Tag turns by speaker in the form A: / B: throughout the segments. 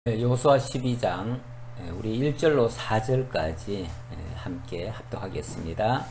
A: 여호수아 12장 우리 1절로 4절까지 함께 합독하겠습니다.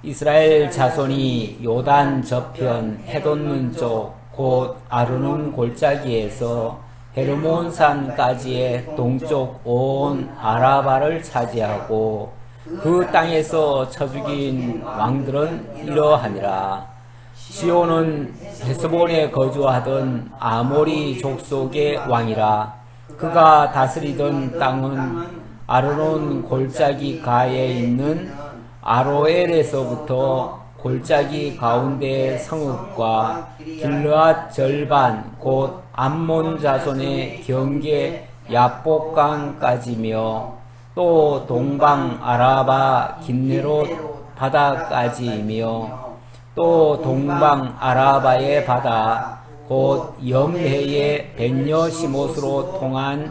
A: 이스라엘 자손이 요단 저편 해돋는 쪽 곧 아르논 골짜기에서 헤르몬산까지의 동쪽 온 아라바를 차지하고 그 땅에서 쳐 죽인 왕들은 이러하니라. 시온은 헤스본에 거주하던 아모리 족속의 왕이라. 그가 다스리던 땅은 아르논 골짜기 가에 있는 아로엘에서부터 골짜기 가운데 성읍과 길르앗 절반 곧 암몬 자손의 경계 야복강까지며 또 동방 아라바 긴네롯 바다까지이며 또 동방 아라바의 바다 곧 염해의 벤여시못으로 통한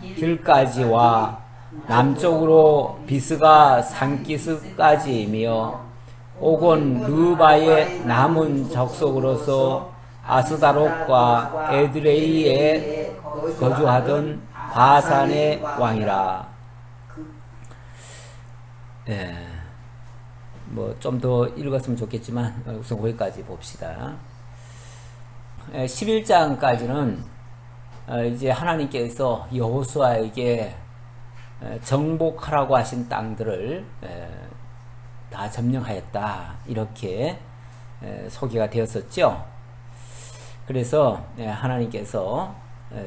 A: 길까지와 남쪽으로 비스가 산기슭까지이며 오곤 르바의 남은 적속으로서 아스다롯과 에드레이에 거주하던 바산의 왕이라. 뭐 좀 더 읽었으면 좋겠지만 우선 거기까지 봅시다. 11장까지는 이제 하나님께서 여호수아에게 정복하라고 하신 땅들을 다 점령하였다, 이렇게 소개가 되었었죠. 그래서 하나님께서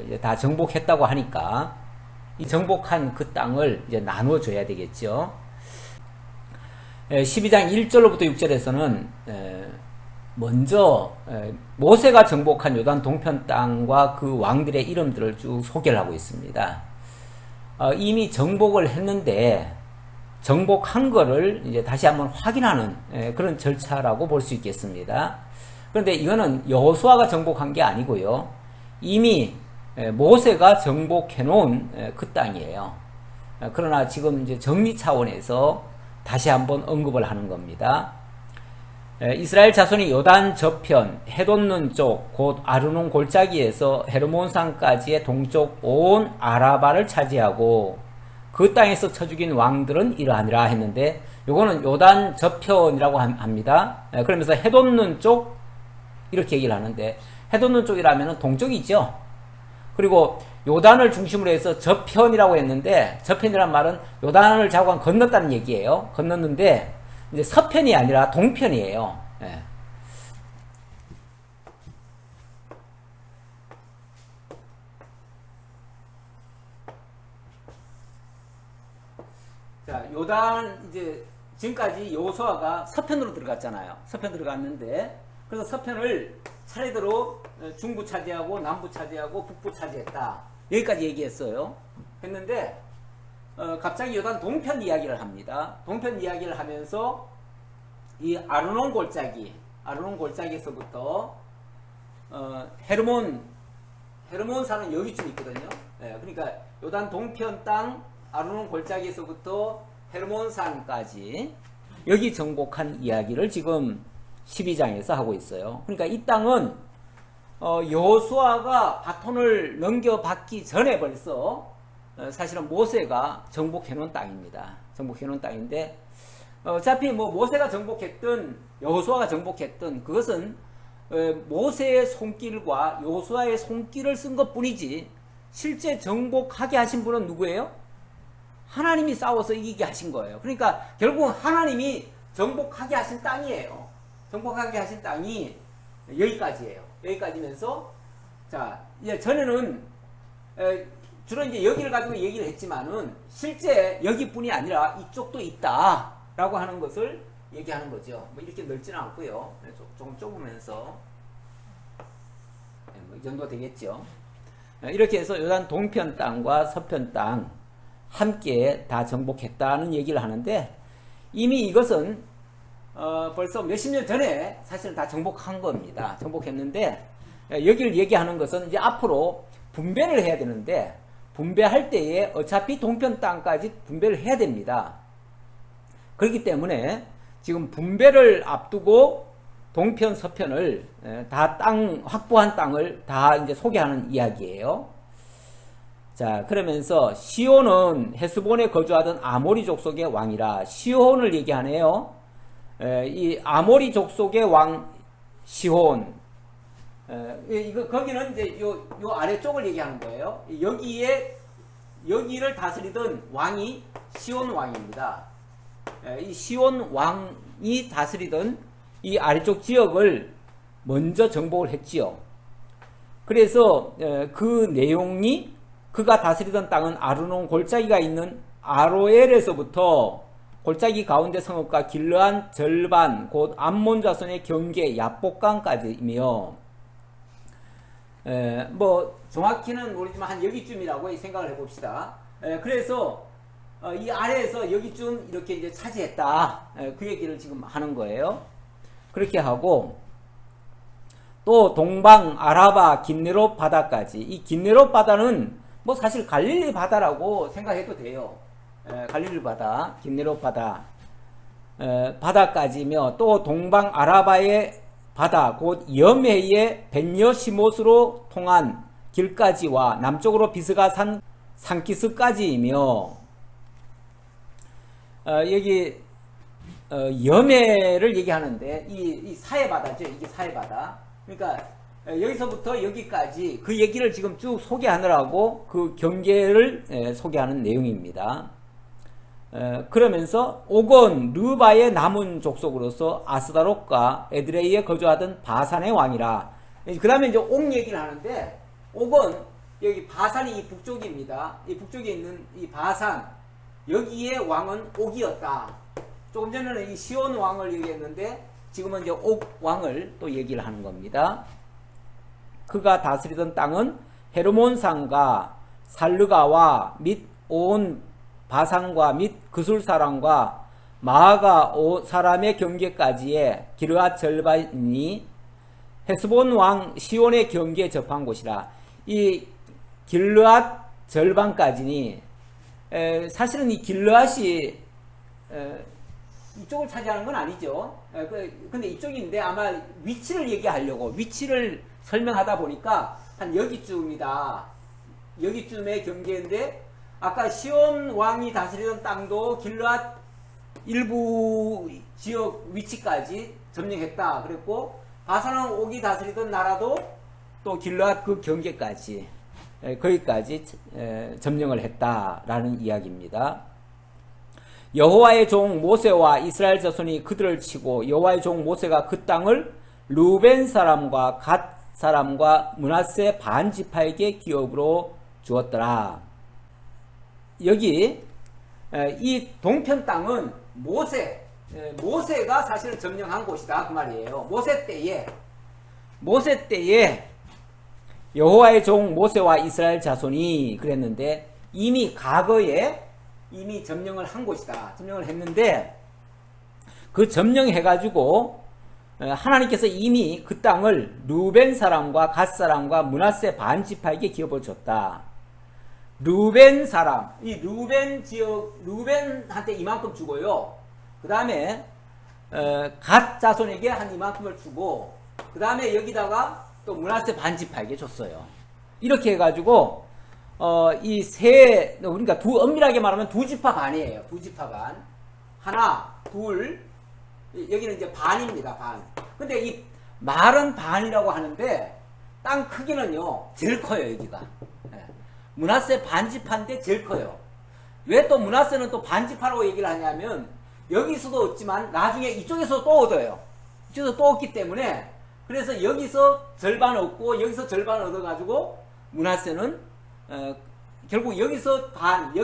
A: 이제 다 정복했다고 하니까 이 정복한 그 땅을 이제 나눠줘야 되겠죠. 12장 1절로부터 6절에서는 먼저 모세가 정복한 요단 동편 땅과 그 왕들의 이름들을 쭉 소개를 하고 있습니다. 이미 정복을 했는데 정복한 거를 이제 다시 한번 확인하는 그런 절차라고 볼 수 있겠습니다. 그런데 이거는 여호수아가 정복한 게 아니고요, 이미 모세가 정복해 놓은 그 땅이에요. 그러나 지금 이제 정리 차원에서 다시 한번 언급을 하는 겁니다. 이스라엘 자손이 요단 저편 해돋는 쪽 곧 아르논 골짜기에서 헤르몬산까지의 동쪽 온 아라바를 차지하고 그 땅에서 쳐 죽인 왕들은 이러하니라 했는데, 요거는 요단 저편이라고 합니다. 그러면서 해돋는 쪽 이렇게 얘기를 하는데, 해돋는 쪽이라면 동쪽이죠. 그리고 요단을 중심으로 해서 저편이라고 했는데, 저편이란 말은 요단을 자관 건넜다는 얘기예요. 건넜는데 이제 서편이 아니라 동편이에요. 자, 요단 이제 지금까지 여호수아가 서편으로 들어갔잖아요. 서편 들어갔는데, 그래서 서편을 차례대로 중부 차지하고 남부 차지하고 북부 차지했다, 여기까지 얘기했어요. 했는데 갑자기 요단 동편 이야기를 합니다. 동편 이야기를 하면서 이 아르논 골짜기에서부터 헤르몬산은 여기쯤 있거든요. 그러니까 요단 동편 땅 아르논 골짜기에서부터 헤르몬산까지 여기 정복한 이야기를 지금 12장에서 하고 있어요. 그러니까 이 땅은 여호수아가 바톤을 넘겨받기 전에 벌써 사실은 모세가 정복해놓은 땅입니다. 정복해놓은 땅인데, 어차피 뭐 모세가 정복했든 여호수아가 정복했든 그것은 모세의 손길과 여호수아의 손길을 쓴 것뿐이지, 실제 정복하게 하신 분은 누구예요? 하나님이 싸워서 이기게 하신 거예요. 그러니까 결국 하나님이 정복하게 하신 땅이에요. 정복하게 하신 땅이 여기까지예요. 여기까지면서, 자, 이제 전에는 주로 이제 여기를 가지고 얘기를 했지만은 실제 여기뿐이 아니라 이쪽도 있다라고 하는 것을 얘기하는 거죠. 뭐 이렇게 넓지는 않고요. 조금 좁으면서 뭐 이 정도 되겠죠. 이렇게 해서 요단 동편 땅과 서편 땅 함께 다 정복했다는 얘기를 하는데, 이미 이것은 벌써 몇십 년 전에 사실은 다 정복한 겁니다. 정복했는데, 여기를 얘기하는 것은 이제 앞으로 분배를 해야 되는데, 분배할 때에 어차피 동편 땅까지 분배를 해야 됩니다. 그렇기 때문에 지금 분배를 앞두고 동편 서편을 다 확보한 땅을 다 이제 소개하는 이야기예요. 자, 그러면서 시온은 헤스본에 거주하던 아모리 족속의 왕이라. 시온을 얘기하네요. 이 아모리 족속의 왕 시온. 이거 거기는 이제 요 아래쪽을 얘기하는 거예요. 여기를 다스리던 왕이 시온 왕입니다. 이 시온 왕이 다스리던 이 아래쪽 지역을 먼저 정복을 했지요. 그래서 그 내용이 그가 다스리던 땅은 아르논 골짜기가 있는 아로엘에서부터 골짜기 가운데 성읍과 길르한 절반 곧 암몬 자손의 경계 야복강까지이며, 뭐 정확히는 모르지만 한 여기쯤이라고 생각을 해봅시다. 그래서 이 아래에서 여기쯤 이렇게 이제 차지했다. 그 얘기를 지금 하는 거예요. 그렇게 하고 또 동방 아라바 긴네롯 바다까지. 이 긴네롯 바다는 뭐 사실 갈릴리 바다라고 생각해도 돼요. 갈릴리 바다, 긴네롯 바다, 바다까지며 또 동방 아라바의 바다, 곧 염해의 벤여시못으로 통한 길까지와 남쪽으로 비스가 산 산기스까지이며, 여기 염해를 얘기하는데 이 사해바다죠. 이게 사해바다. 그러니까 여기서부터 여기까지 그 얘기를 지금 쭉 소개하느라고 그 경계를 소개하는 내용입니다. 그러면서 옥은 르바의 남은 족속으로서 아스다롯과 에드레이에 거주하던 바산의 왕이라. 그 다음에 이제 옥 얘기를 하는데, 옥은 여기 바산이 이 북쪽입니다. 이 북쪽에 있는 이 바산, 여기에 왕은 옥이었다. 조금 전에는 이 시온 왕을 얘기했는데 지금은 이제 옥 왕을 또 얘기를 하는 겁니다. 그가 다스리던 땅은 헤르몬산과 살르가와 및 온 바산과 및 그술 사람과 마아가 사람의 경계까지의 기르앗 절반이 헤스본 왕 시온의 경계에 접한 곳이라. 이 길르앗 절반까지니 사실은 이 길르앗이 이쪽을 차지하는 건 아니죠. 근데 이쪽인데 아마 위치를 얘기하려고 위치를 설명하다 보니까 한 여기쯤이다. 여기쯤의 경계인데 아까 시온 왕이 다스리던 땅도 길르앗 일부 지역 위치까지 점령했다 그랬고, 바산 옥이 다스리던 나라도 또 길르앗 그 경계까지 거기까지 점령을 했다라는 이야기입니다. 여호와의 종 모세와 이스라엘 자손이 그들을 치고 여호와의 종 모세가 그 땅을 루벤 사람과 갓 사람과 므낫세 반지파에게 기업으로 주었더라. 여기 이 동편 땅은 모세가 사실은 점령한 곳이다 그 말이에요. 모세 때에 여호와의 종 모세와 이스라엘 자손이 그랬는데 이미 과거에 이미 점령을 한 곳이다. 점령을 했는데 그 점령해가지고 하나님께서 이미 그 땅을 루벤 사람과 갓 사람과 므낫세 반지파에게 기업을 줬다. 루벤 사람, 이 루벤 지역, 루벤한테 이만큼 주고요. 그 다음에 갓 자손에게 한 이만큼을 주고, 그 다음에 여기다가 또 므낫세 반지파에게 줬어요. 이렇게 해가지고 이 세, 그러니까 엄밀하게 말하면 두 지파 반이에요. 두 지파 반. 하나, 둘, 여기는 이제 반입니다. 반. 근데 이 말은 반이라고 하는데 땅 크기는요 제일 커요. 여기가 므낫세 반지파인데 제일 커요. 왜 또 므낫세는 또 반지파라고 얘기를 하냐면 여기서도 얻지만 나중에 이쪽에서 또 얻어요. 이쪽에서 또 얻기 때문에, 그래서 여기서 절반 얻고 여기서 절반 얻어가지고 므낫세는 결국 여기서 반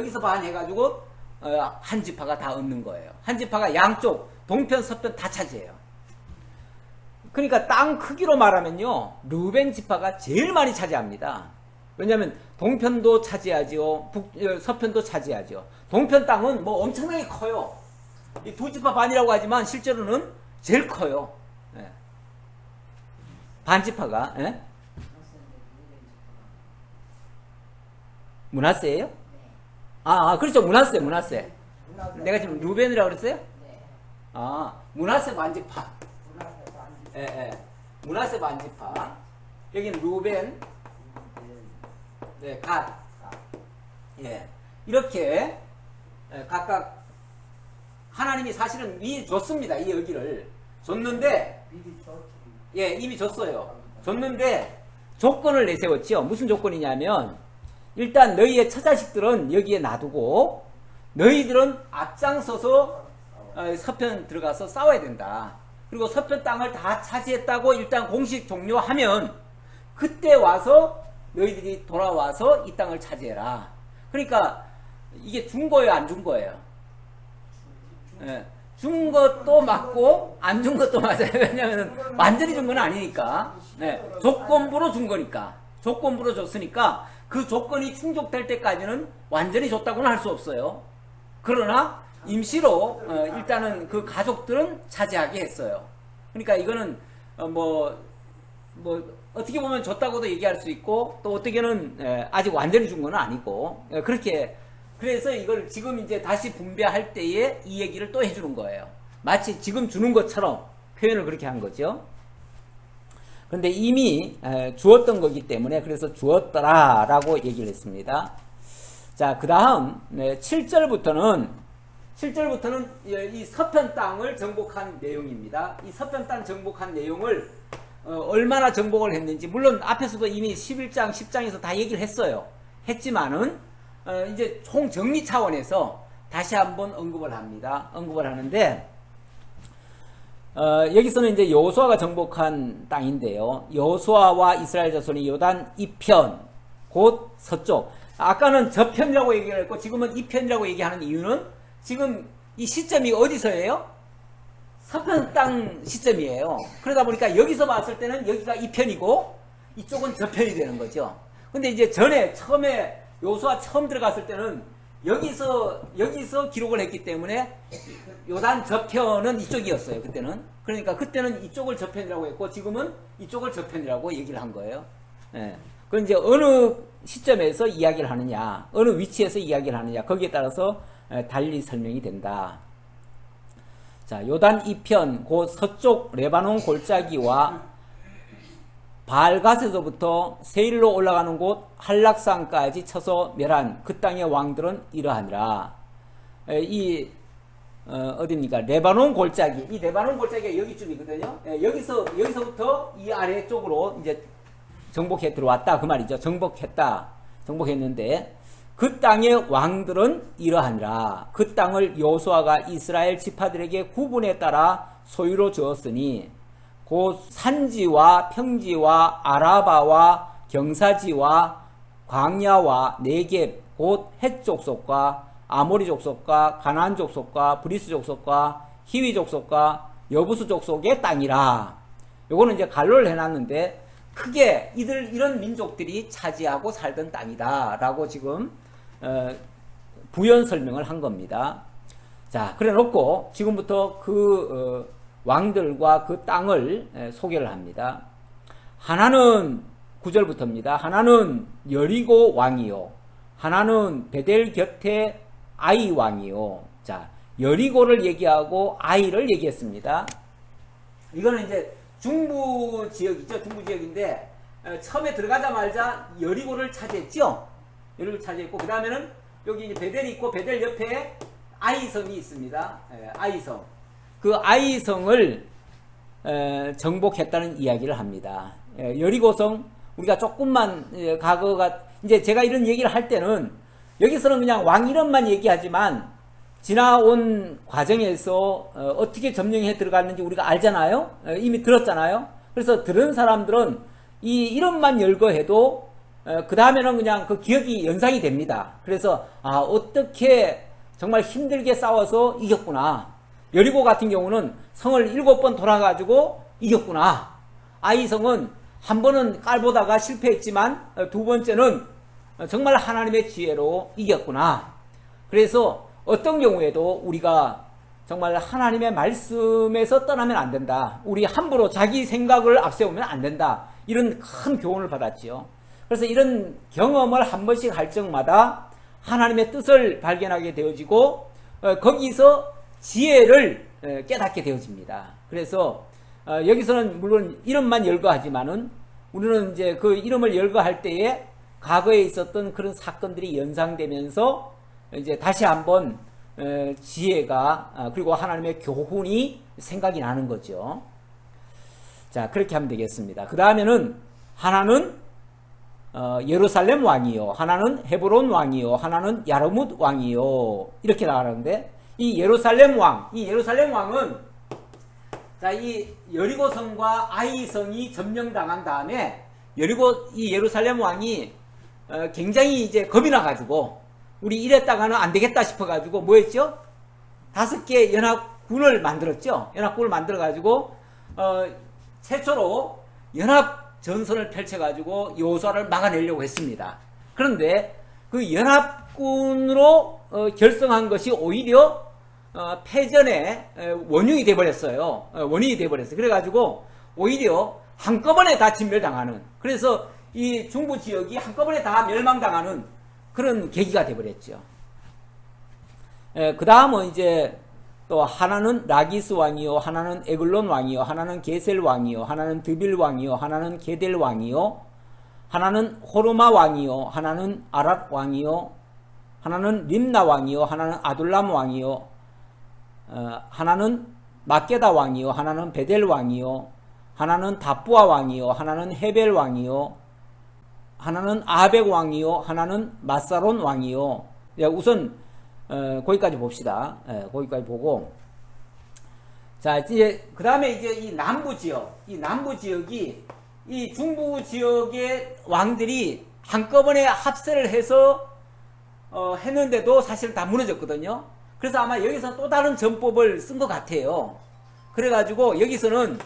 A: 해가지고 한 지파가 다 얻는 거예요. 한 지파가 양쪽 동편 서편 다 차지해요. 그러니까 땅 크기로 말하면요 루벤 지파가 제일 많이 차지합니다. 왜냐하면 동편도 차지하지요, 서편도 차지하죠. 동편 땅은 뭐 엄청나게 커요. 이 두 지파 반이라고 하지만 실제로는 제일 커요. 반지파가. 므낫세예요? 그렇죠. 므낫세. 내가 지금 루벤이라고 그랬어요? 므낫세 반지파. 므낫세 반지파. 여기는 루벤, 갓. 예, 이렇게 각각 하나님이 사실은 미리 줬습니다. 이 여기를 줬는데, 예, 이미 줬어요. 줬는데 조건을 내세웠죠. 무슨 조건이냐면, 일단 너희의 처자식들은 여기에 놔두고 너희들은 앞장서서 서편 들어가서 싸워야 된다. 그리고 서편 땅을 다 차지했다고 일단 공식 종료하면 그때 와서 너희들이 돌아와서 이 땅을 차지해라. 그러니까 이게 준 거예요, 안 준 거예요? 예, 준 것도 맞고 안 준 것도 맞아요. 왜냐하면 완전히 준 건 아니니까. 네, 조건부로 준 거니까. 조건부로 줬으니까 그 조건이 충족될 때까지는 완전히 줬다고는 할 수 없어요. 그러나 임시로 일단은 그 가족들은 차지하게 했어요. 그러니까 이거는 뭐 어떻게 보면 줬다고도 얘기할 수 있고, 또 어떻게는 아직 완전히 준 건 아니고, 그렇게. 그래서 이걸 지금 이제 다시 분배할 때에 이 얘기를 또 해주는 거예요. 마치 지금 주는 것처럼 표현을 그렇게 한 거죠. 그런데 이미 주었던 거기 때문에 그래서 주었더라 라고 얘기를 했습니다. 자, 그 다음 7절부터는 이 서편 땅을 정복한 내용입니다. 이 서편 땅 정복한 내용을 얼마나 정복을 했는지, 물론 앞에서도 이미 11장, 10장에서 다 얘기를 했어요. 했지만은 이제 총 정리 차원에서 다시 한번 언급을 합니다. 언급을 하는데, 여기서는 이제 여호수아가 정복한 땅인데요. 여호수아와 이스라엘 자손이 요단 이편, 곧 서쪽. 아까는 저편이라고 얘기를 했고 지금은 이편이라고 얘기하는 이유는 지금 이 시점이 어디서예요? 서편 땅 시점이에요. 그러다 보니까 여기서 봤을 때는 여기가 이편이고 이쪽은 저편이 되는 거죠. 근데 이제 전에 처음에 여호수아 처음 들어갔을 때는 여기서 기록을 했기 때문에 요단 저편은 이쪽이었어요. 그때는. 그러니까 그때는 이쪽을 저편이라고 했고 지금은 이쪽을 저편이라고 얘기를 한 거예요. 예. 그건 이제 어느 시점에서 이야기를 하느냐, 어느 위치에서 이야기를 하느냐, 거기에 따라서 달리 설명이 된다. 자, 요단 이편, 곧 서쪽 레바논 골짜기와 바알갓에서부터 세일로 올라가는 곳 한락산까지 쳐서 멸한 그 땅의 왕들은 이러하니라. 어디입니까? 레바논 골짜기. 이 레바논 골짜기가 여기쯤이거든요. 여기서부터 이 아래쪽으로 이제 정복해 들어왔다. 그 말이죠. 정복했는데, 그 땅의 왕들은 이러하니라. 그 땅을 여호수아가 이스라엘 지파들에게 구분에 따라 소유로 주었으니, 곧 산지와 평지와 아라바와 경사지와 광야와 네겝, 곧 헷 족속과 아모리 족속과 가나안 족속과 브리스 족속과 히위 족속과 여부스 족속의 땅이라. 요거는 이제 갈로를 해놨는데 크게 이런 민족들이 차지하고 살던 땅이다 라고 지금 부연 설명을 한 겁니다. 자, 그래 놓고 지금부터 그 왕들과 그 땅을 소개를 합니다. 하나는 9절부터입니다. 하나는 여리고 왕이요, 하나는 베델 곁에 아이 왕이요. 자, 여리고를 얘기하고 아이를 얘기했습니다. 이거는 이제 중부 지역이죠. 중부 지역인데 처음에 들어가자마자 여리고를 차지했죠. 여리고를 차지했고 그 다음에는 여기 이제 베델이 있고 베델 옆에 아이성이 있습니다. 아이성. 그 아이성을 정복했다는 이야기를 합니다. 여리고성 우리가 조금만 과거가 이제 제가 이런 얘기를 할 때는 여기서는 그냥 왕 이름만 얘기하지만 지나온 과정에서 어떻게 점령해 들어갔는지 우리가 알잖아요. 이미 들었잖아요. 그래서 들은 사람들은 이 이름만 열거해도 그 다음에는 그냥 그 기억이 연상이 됩니다. 그래서 어떻게 정말 힘들게 싸워서 이겼구나. 여리고 같은 경우는 성을 7번 돌아가지고 이겼구나. 아이성은 한 번은 깔보다가 실패했지만 두 번째는 정말 하나님의 지혜로 이겼구나. 그래서 어떤 경우에도 우리가 정말 하나님의 말씀에서 떠나면 안 된다. 우리 함부로 자기 생각을 앞세우면 안 된다. 이런 큰 교훈을 받았지요. 그래서 이런 경험을 한 번씩 할 적마다 하나님의 뜻을 발견하게 되어지고 거기서 지혜를 깨닫게 되어집니다. 그래서 여기서는 물론 이름만 열거하지만은 우리는 이제 그 이름을 열거할 때에 과거에 있었던 그런 사건들이 연상되면서 이제 다시 한번 지혜가 그리고 하나님의 교훈이 생각이 나는 거죠. 자, 그렇게 하면 되겠습니다. 그 다음에는 하나는 예루살렘 왕이요, 하나는 헤브론 왕이요, 하나는 야르뭇 왕이요, 이렇게 나가는데, 이 예루살렘 왕은 자, 이 여리고성과 아이성이 점령당한 다음에 이 예루살렘 왕이 굉장히 이제 겁이 나가지고 우리 이랬다가는 안 되겠다 싶어가지고 뭐 했죠? 5개 연합군을 만들었죠. 연합군을 만들어가지고 최초로 연합 전선을 펼쳐가지고 여호수아를 막아내려고 했습니다. 그런데 그 연합군으로 결성한 것이 오히려 패전의 원흉이 돼버렸어요. 원인이 돼버렸어요. 그래가지고 오히려 한꺼번에 다 진멸당하는, 그래서 이 중부 지역이 한꺼번에 다 멸망당하는 그런 계기가 돼버렸죠. 그 다음은 이제 또 하나는 라기스 왕이요, 하나는 에글론 왕이요, 하나는 게셀 왕이요, 하나는 드빌 왕이요, 하나는 게델 왕이요, 하나는 호르마 왕이요, 하나는 아랏 왕이요, 하나는 림나 왕이요, 하나는 아둘람 왕이요, 하나는 마게다 왕이요, 하나는 베델 왕이요, 하나는 다부아 왕이요, 하나는 헤벨 왕이요, 하나는 아벡 왕이요, 하나는 마사론 왕이요. 우선 거기까지 봅시다. 거기까지 보고, 자, 이제 그 다음에 이제 이 남부 지역이 이 중부 지역의 왕들이 한꺼번에 합세를 해서 했는데도 사실 다 무너졌거든요. 그래서 아마 여기서 또 다른 전법을 쓴 것 같아요. 그래가지고 여기서는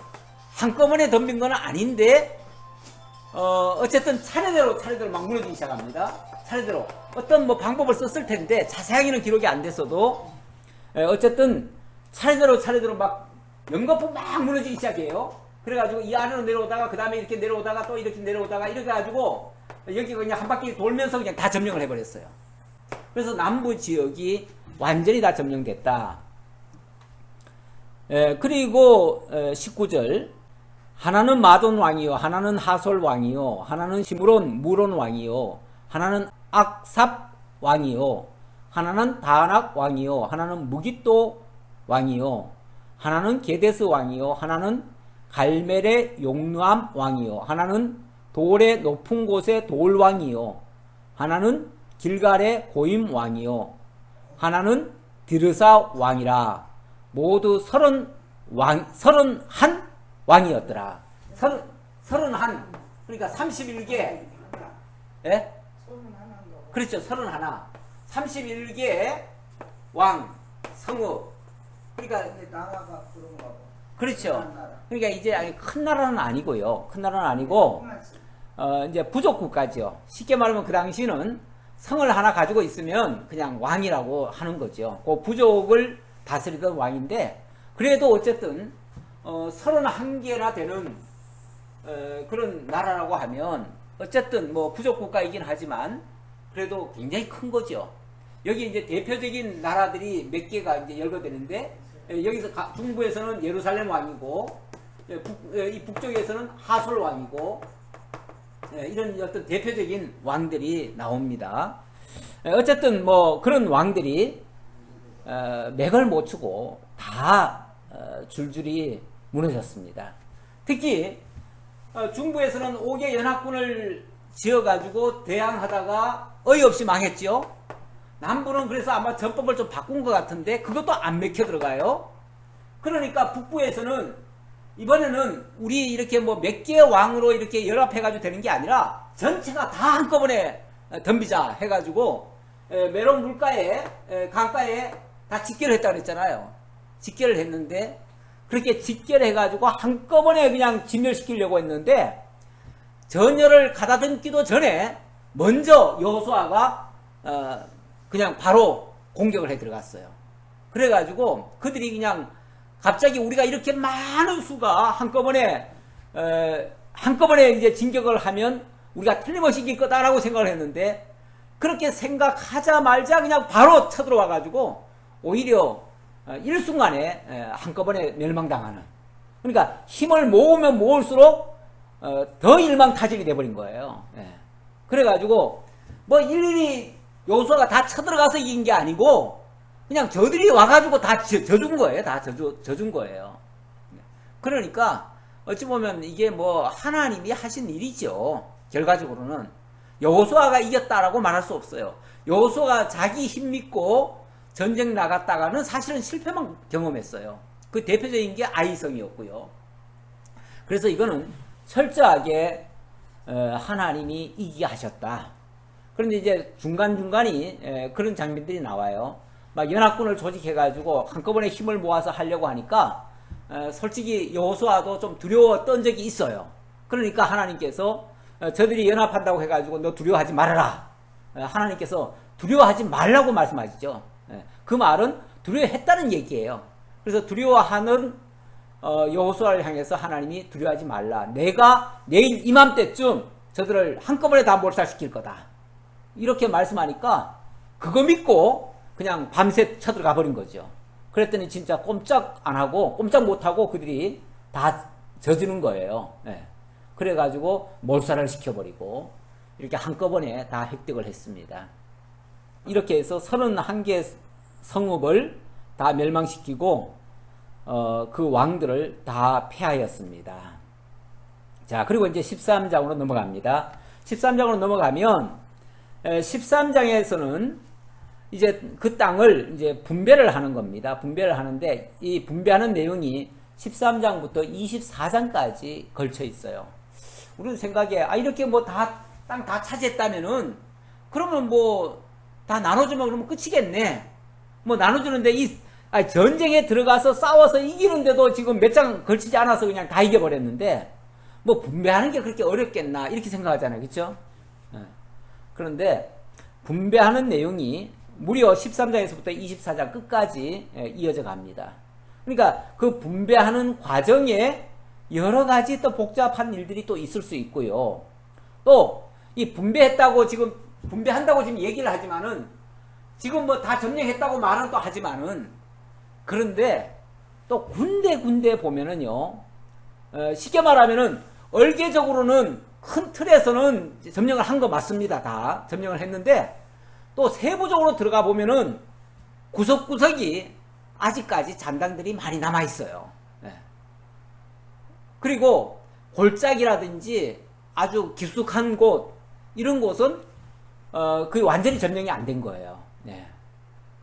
A: 한꺼번에 덤빈 건 아닌데, 어쨌든 차례대로 막 무너지기 시작합니다. 차례대로. 어떤 뭐 방법을 썼을 텐데, 자세하게는 기록이 안 됐어도, 어쨌든 차례대로 막 연거푸 막 무너지기 시작해요. 그래가지고 이 아래로 내려오다가, 그 다음에 이렇게 내려오다가 또 이렇게 내려오다가, 이렇게 해가지고, 여기 그냥 한 바퀴 돌면서 그냥 다 점령을 해버렸어요. 그래서 남부 지역이 완전히 다 점령됐다. 그리고 19절, 하나는 마돈 왕이요, 하나는 하솔 왕이요, 하나는 시므론 무론 왕이요, 하나는 악삽 왕이요, 하나는 다낙 왕이요, 하나는 무깃도 왕이요, 하나는 게데스 왕이요, 하나는 갈멜의 용루암 왕이요, 하나는 돌의 높은 곳의 돌 왕이요, 하나는 길갈의 고임 왕이요, 하나는 디르사 왕이라. 모두 31 왕이었더라. 31. 그러니까 31개. 예? 그렇죠. 31. 31개 왕, 성읍. 그러니까
B: 나라가 그런 거.
A: 그렇죠. 그러니까 이제 큰 나라는 아니고요. 큰 나라는 아니고 이제 부족 국가죠. 쉽게 말하면 그 당시는 성을 하나 가지고 있으면 그냥 왕이라고 하는 거죠. 그 부족을 다스리던 왕인데, 그래도 어쨌든 31개나 되는 그런 나라라고 하면 어쨌든 뭐 부족 국가이긴 하지만 그래도 굉장히 큰 거죠. 여기 이제 대표적인 나라들이 몇 개가 이제 열거되는데, 여기서 중부에서는 예루살렘 왕이고, 이 북쪽에서는 하솔 왕이고, 이런 어떤 대표적인 왕들이 나옵니다. 어쨌든 뭐 그런 왕들이 맥을 못 추고 다 줄줄이 무너졌습니다. 특히 중부에서는 5개 연합군을 지어가지고 대항하다가 어이없이 망했죠. 남부는 그래서 아마 전법을 좀 바꾼 것 같은데 그것도 안 맥혀 들어가요. 그러니까 북부에서는 이번에는 우리 이렇게 뭐 몇 개의 왕으로 이렇게 연합해가지고 되는 게 아니라 전체가 다 한꺼번에 덤비자 해가지고 메론 물가에 강가에 다 직결을 했다고 그랬잖아요. 직결을 했는데 그렇게 직결해가지고 한꺼번에 그냥 진멸시키려고 했는데 전열을 가다듬기도 전에 먼저 여호수아가 그냥 바로 공격을 해 들어갔어요. 그래가지고 그들이 그냥 갑자기 우리가 이렇게 많은 수가 한꺼번에 이제 진격을 하면 우리가 틀림없이 이길 거다라고 생각을 했는데 그렇게 생각하자마자 그냥 바로 쳐들어와가지고 오히려 일순간에 한꺼번에 멸망당하는, 그러니까 힘을 모으면 모을수록 더 일망타진이 돼버린 거예요. 그래가지고 뭐 일일이 여호수아가 다 쳐들어가서 이긴 게 아니고 그냥 저들이 와가지고 다 져준 거예요. 다 져준 거예요. 그러니까 어찌 보면 이게 뭐 하나님이 하신 일이죠. 결과적으로는 여호수아가 이겼다라고 말할 수 없어요. 여호수아가 자기 힘 믿고 전쟁 나갔다가는 사실은 실패만 경험했어요. 그 대표적인 게 아이성이었고요. 그래서 이거는 철저하게 하나님이 이기게 하셨다. 그런데 이제 중간중간이 그런 장면들이 나와요. 막 연합군을 조직해가지고 한꺼번에 힘을 모아서 하려고 하니까 솔직히 여호수아도 좀 두려웠던 적이 있어요. 그러니까 하나님께서 저들이 연합한다고 해가지고 너 두려워하지 말아라. 하나님께서 두려워하지 말라고 말씀하시죠. 그 말은 두려워했다는 얘기예요. 그래서 두려워하는 여호수아를 향해서 하나님이 두려워하지 말라. 내가 내일 이맘때쯤 저들을 한꺼번에 다 몰살시킬 거다. 이렇게 말씀하니까 그거 믿고 그냥 밤새 쳐들어가 버린 거죠. 그랬더니 진짜 꼼짝 안 하고 꼼짝 못 하고 그들이 다 져지는 거예요. 그래가지고 몰살을 시켜버리고 이렇게 한꺼번에 다 획득을 했습니다. 이렇게 해서 31개 성읍을 다 멸망시키고 그 왕들을 다 패하였습니다. 자, 그리고 이제 13장으로 넘어갑니다. 13장으로 넘어가면 13장에서는 이제 그 땅을 이제 분배를 하는 겁니다. 분배를 하는데 이 분배하는 내용이 13장부터 24장까지 걸쳐 있어요. 우리 생각에 이렇게 뭐 다 땅 다 차지했다면은 그러면 뭐 다 나눠주면 그러면 끝이겠네. 뭐 나눠주는데 전쟁에 들어가서 싸워서 이기는데도 지금 몇 장 걸치지 않아서 그냥 다 이겨버렸는데 뭐 분배하는 게 그렇게 어렵겠나 이렇게 생각하잖아요. 그렇죠? 그런데 분배하는 내용이 무려 13장에서부터 24장 끝까지 이어져 갑니다. 그러니까 그 분배하는 과정에 여러 가지 또 복잡한 일들이 또 있을 수 있고요. 또 이 분배했다고 지금 분배한다고 지금 얘기를 하지만은 지금 뭐 다 점령했다고 말은 또 하지만은 그런데 또 군데 보면은요 쉽게 말하면은 얼개적으로는 큰 틀에서는 점령을 한 거 맞습니다. 다 점령을 했는데 또 세부적으로 들어가 보면은 구석구석이 아직까지 잔당들이 많이 남아 있어요. 그리고 골짜기라든지 아주 깊숙한 곳 이런 곳은 그 완전히 점령이 안 된 거예요.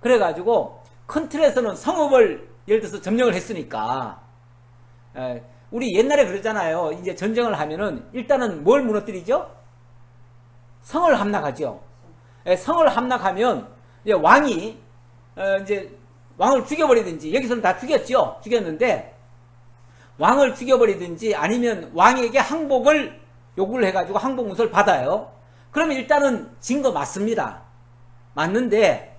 A: 그래가지고 큰 틀에서는 성읍을 예를 들어서 점령을 했으니까 우리 옛날에 그러잖아요. 이제 전쟁을 하면은 일단은 뭘 무너뜨리죠? 성을 함락하죠. 성을 함락하면 이제 왕이 이제 왕을 죽여버리든지 여기서는 다 죽였죠. 죽였는데 왕을 죽여버리든지 아니면 왕에게 항복을 요구를 해가지고 항복 문서를 받아요. 그러면 일단은 진 거 맞습니다. 맞는데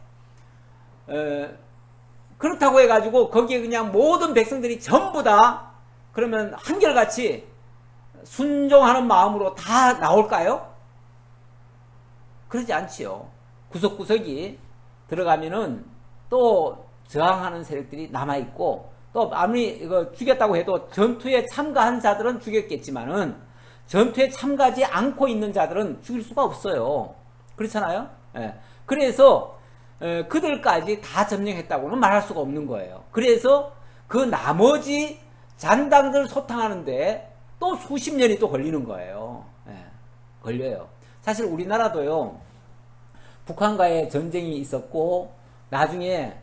A: 그렇다고 해가지고 거기에 그냥 모든 백성들이 전부 다 그러면 한결같이 순종하는 마음으로 다 나올까요? 그러지 않지요. 구석구석이 들어가면은 또 저항하는 세력들이 남아있고 또 아무리 이거 죽였다고 해도 전투에 참가한 자들은 죽였겠지만은 전투에 참가하지 않고 있는 자들은 죽일 수가 없어요. 그렇잖아요? 그래서 그들까지 다 점령했다고는 말할 수가 없는 거예요. 그래서 그 나머지 잔당들 소탕하는데 또 수십 년이 또 걸리는 거예요. 걸려요. 사실 우리나라도요. 북한과의 전쟁이 있었고 나중에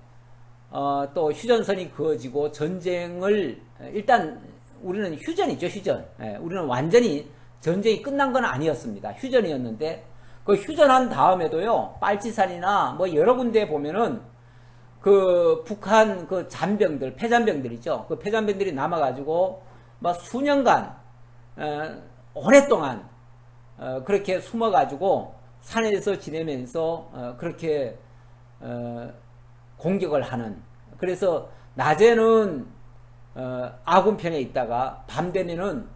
A: 또 휴전선이 그어지고 전쟁을 일단 우리는 휴전이죠. 휴전. 우리는 완전히 전쟁이 끝난 건 아니었습니다. 휴전이었는데 그 휴전한 다음에도요. 빨치산이나 뭐 여러 군데 보면은 그 북한 그 잔병들, 폐잔병들이죠. 그 폐잔병들이 남아가지고 막 수년간 오랫동안 그렇게 숨어가지고 산에서 지내면서 그렇게 공격을 하는. 그래서 낮에는 아군 편에 있다가 밤 되면은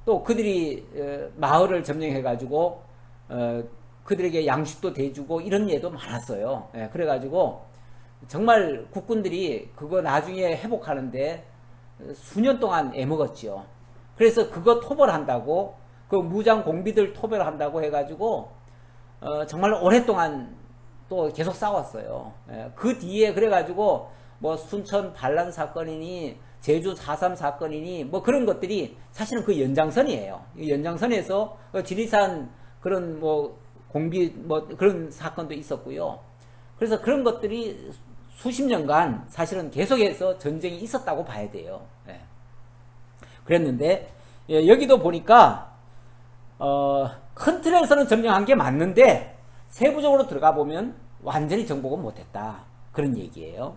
A: 또 그들이 마을을 점령해가지고 그들에게 양식도 대주고 이런 예도 많았어요. 그래가지고 정말 국군들이 그거 나중에 회복하는데 수년 동안 애먹었죠. 그래서 그거 토벌한다고 그 무장 공비들 토벌한다고 해가지고 정말 오랫동안 또 계속 싸웠어요. 예, 그 뒤에 그래가지고 뭐 순천 반란 사건이니 제주 4.3 사건이니 뭐 그런 것들이 사실은 그 연장선이에요. 이 연장선에서 지리산 그런 뭐 공비 뭐 그런 사건도 있었고요. 그래서 그런 것들이 수십 년간 사실은 계속해서 전쟁이 있었다고 봐야 돼요. 예. 그랬는데 예, 여기도 보니까 큰 틀에서는 점령한 게 맞는데 세부적으로 들어가 보면 완전히 정복은 못했다. 그런 얘기예요.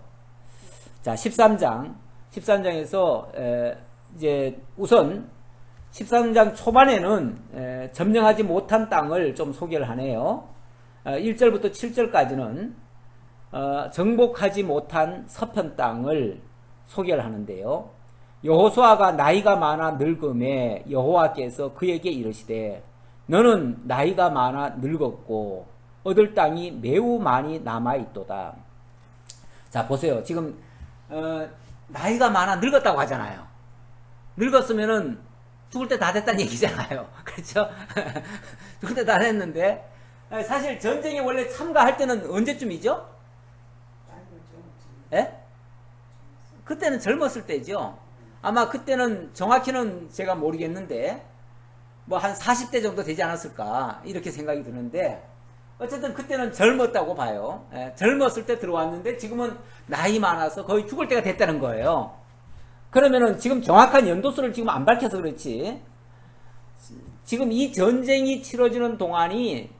A: 자, 13장에서 이제 우선 13장 초반에는 점령하지 못한 땅을 좀 소개를 하네요. 1절부터 7절까지는 정복하지 못한 서편 땅을 소개를 하는데요. 여호수아가 나이가 많아 늙음에 여호와께서 그에게 이르시되 너는 나이가 많아 늙었고 얻을 땅이 매우 많이 남아있도다. 자, 보세요. 지금 나이가 많아 늙었다고 하잖아요. 늙었으면은 죽을 때 다 됐다는 얘기잖아요. 그렇죠? 죽을 때 다 됐는데 사실 전쟁에 원래 참가할 때는 언제쯤이죠? 예? 그때는 젊었을 때죠. 아마 그때는 정확히는 제가 모르겠는데 뭐 한 40대 정도 되지 않았을까 이렇게 생각이 드는데 어쨌든 그때는 젊었다고 봐요. 예, 젊었을 때 들어왔는데 지금은 나이 많아서 거의 죽을 때가 됐다는 거예요. 그러면은 지금 정확한 연도수를 지금 안 밝혀서 그렇지 지금 이 전쟁이 치러지는 동안이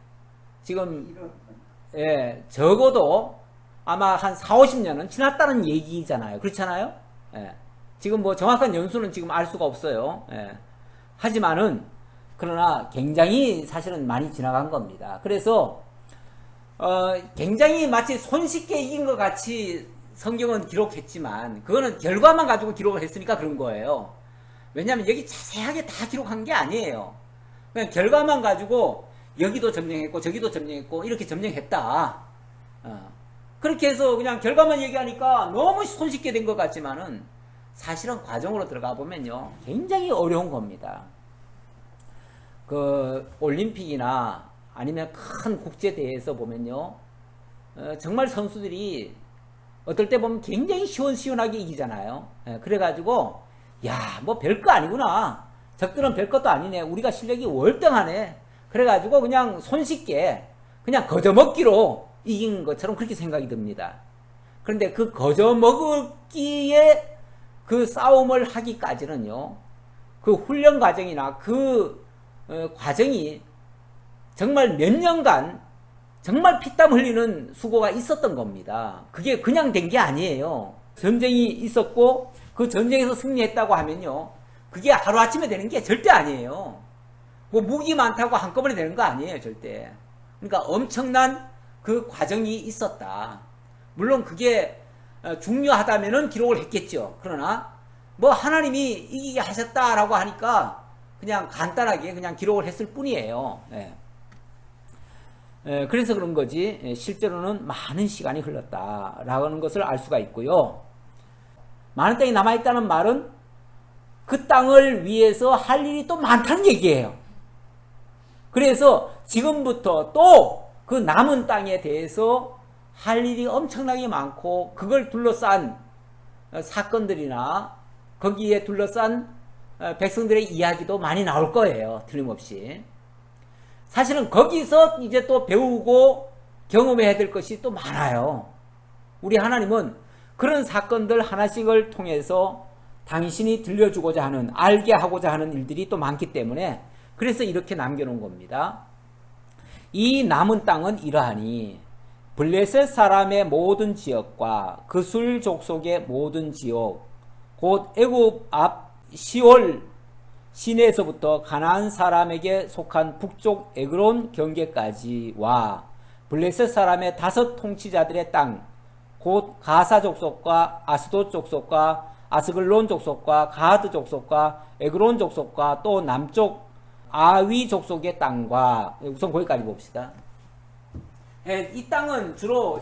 A: 지금 예, 적어도 아마 한 4, 50년은 지났다는 얘기잖아요. 그렇잖아요? 예. 지금 뭐 정확한 연수는 지금 알 수가 없어요. 예. 하지만은 그러나 굉장히 사실은 많이 지나간 겁니다. 그래서 굉장히 마치 손쉽게 이긴 것 같이 성경은 기록했지만 그거는 결과만 가지고 기록을 했으니까 그런 거예요. 왜냐하면 여기 자세하게 다 기록한 게 아니에요. 그냥 결과만 가지고 여기도 점령했고 저기도 점령했고 이렇게 점령했다. 그렇게 해서 그냥 결과만 얘기하니까 너무 손쉽게 된 것 같지만은 사실은 과정으로 들어가 보면요 굉장히 어려운 겁니다. 그 올림픽이나 아니면 큰 국제대회에서 보면요 정말 선수들이 어떨 때 보면 굉장히 시원시원하게 이기잖아요. 그래가지고 야 뭐 별거 아니구나, 적들은 별것도 아니네, 우리가 실력이 월등하네, 그래가지고 그냥 손쉽게 그냥 거저먹기로 이긴 것처럼 그렇게 생각이 듭니다. 그런데 그 거저먹기에 그 싸움을 하기까지는요 그 훈련 과정이나 그 과정이 정말 몇 년간 정말 피땀 흘리는 수고가 있었던 겁니다. 그게 그냥 된 게 아니에요. 전쟁이 있었고 그 전쟁에서 승리했다고 하면요 그게 하루아침에 되는 게 절대 아니에요. 뭐 무기 많다고 한꺼번에 되는 거 아니에요 절대. 그러니까 엄청난 그 과정이 있었다. 물론 그게 중요하다면은 기록을 했겠죠. 그러나 뭐 하나님이 이기게 하셨다라고 하니까 그냥 간단하게 그냥 기록을 했을 뿐이에요. 그래서 그런 거지 실제로는 많은 시간이 흘렀다라는 것을 알 수가 있고요. 많은 땅이 남아있다는 말은 그 땅을 위해서 할 일이 또 많다는 얘기예요. 그래서 지금부터 또 그 남은 땅에 대해서 할 일이 엄청나게 많고 그걸 둘러싼 사건들이나 거기에 둘러싼 백성들의 이야기도 많이 나올 거예요. 틀림없이. 사실은 거기서 이제 또 배우고 경험해야 될 것이 또 많아요. 우리 하나님은 그런 사건들 하나씩을 통해서 당신이 들려주고자 하는, 알게 하고자 하는 일들이 또 많기 때문에 그래서 이렇게 남겨놓은 겁니다. 이 남은 땅은 이러하니 블레셋 사람의 모든 지역과 그술 족속의 모든 지역 곧 애굽 앞 시올 시내에서부터 가나안 사람에게 속한 북쪽 에그론 경계까지와 블레셋 사람의 5 통치자들의 땅 곧 가사 족속과 아스돗 족속과 아스글론 족속과 가드 족속과 에그론 족속과 또 남쪽 아위 족속의 땅과 우선 거기까지 봅시다. 이 땅은 주로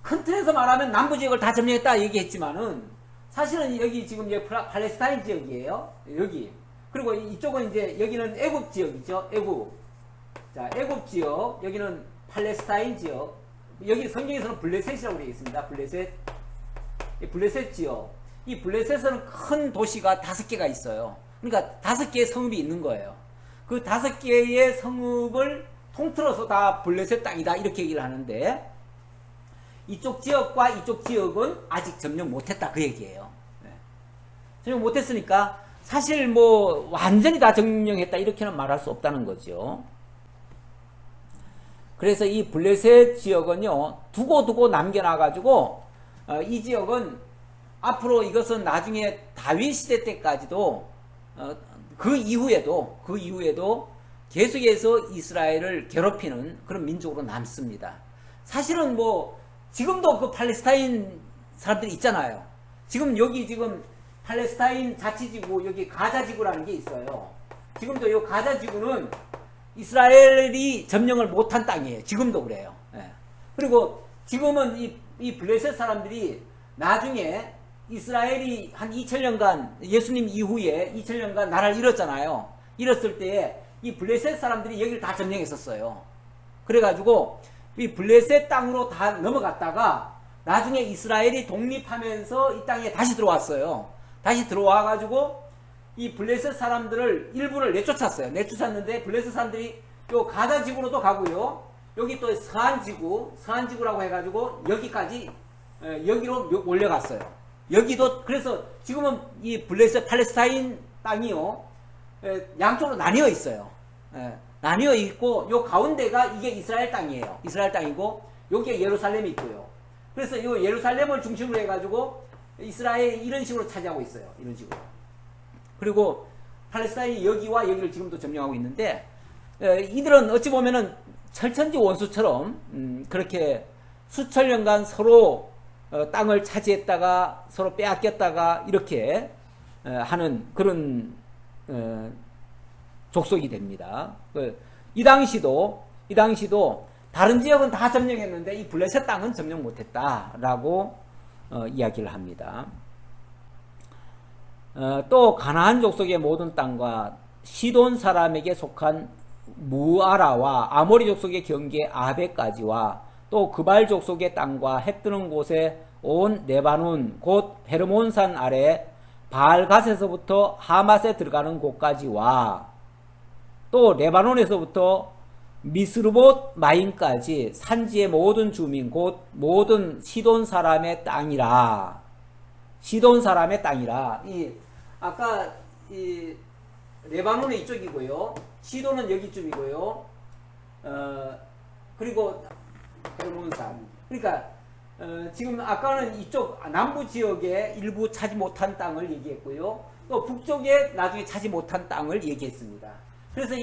A: 큰 틀에서 말하면 남부 지역을 다 점령했다 얘기했지만은 사실은 여기 지금 이제 팔레스타인 지역이에요. 여기. 그리고 이쪽은 이제 여기는 애굽 지역이죠. 애굽. 자, 애굽 지역, 여기는 팔레스타인 지역, 여기 성경에서는 블레셋이라고 되어 있습니다. 블레셋. 블레셋 지역. 이 블레셋은 큰 도시가 5개가 있어요. 그러니까 5개의 성읍이 있는 거예요. 그 5개의 성읍을 통틀어서 다 블레셋 땅이다 이렇게 얘기를 하는데, 이쪽 지역과 이쪽 지역은 아직 점령 못했다 그 얘기예요. 네. 점령 못했으니까 사실 뭐 완전히 다 점령했다 이렇게는 말할 수 없다는 거죠. 그래서 이 블레셋 지역은요, 두고두고 남겨놔가지고 이 지역은 앞으로 이것은 나중에 다윗 시대 때까지도 그 이후에도 계속해서 이스라엘을 괴롭히는 그런 민족으로 남습니다. 사실은 뭐 지금도 그 팔레스타인 사람들이 있잖아요. 지금 팔레스타인 자치지구, 여기 가자지구라는 게 있어요. 지금도 이 가자지구는 이스라엘이 점령을 못한 땅이에요. 지금도 그래요. 예. 그리고 지금은 이 블레셋 사람들이 나중에 이스라엘이 한 2000년간, 예수님 이후에 2000년간 나라를 잃었잖아요. 잃었을 때에 이 블레셋 사람들이 여기를 다 점령했었어요. 그래가지고 이 블레셋 땅으로 다 넘어갔다가 나중에 이스라엘이 독립하면서 이 땅에 다시 들어왔어요. 다시 들어와가지고 이 블레셋 사람들을 일부를 내쫓았어요. 내쫓았는데 블레셋 사람들이 요 가자 지구로도 가고요. 여기 또 서한지구라고 해가지고 여기까지 여기로 몰려갔어요. 여기도 그래서 지금은 이 블레셋 팔레스타인 땅이요 양쪽으로 나뉘어 있어요. 나뉘어 있고 요 가운데가 이게 이스라엘 땅이에요. 이스라엘 땅이고 여기에 예루살렘이 있고요. 그래서 이 예루살렘을 중심으로 해가지고 이스라엘이 이런 식으로 차지하고 있어요. 이런 식으로. 그리고 팔레스타인이 여기와 여기를 지금도 점령하고 있는데 이들은 어찌 보면은 철천지 원수처럼 그렇게 수천 년간 서로 땅을 차지했다가 서로 빼앗겼다가 이렇게 하는 그런 족속이 됩니다. 이 당시도 다른 지역은 다 점령했는데 이 블레셋 땅은 점령 못했다라고 이야기를 합니다. 또 가나안 족속의 모든 땅과 시돈 사람에게 속한 무아라와 아모리 족속의 경계 아베까지와 또 그발 족속의 땅과 해 뜨는 곳에 온 레바논 곧 헤르몬산 아래 바알갓에서부터 하맛에 들어가는 곳까지와 또 레바논에서부터 미스르봇 마임까지 산지의 모든 주민 곧 모든 시돈 사람의 땅이라. 시돈 사람의 땅이라. 아까 레바논은 이쪽이고요. 시돈은 여기쯤이고요. 그리고 헤르몬산. 그러니까 지금 아까는 이쪽 남부 지역에 일부 차지 못한 땅을 얘기했고요. 또 북쪽에 나중에 차지 못한 땅을 얘기했습니다. 그래서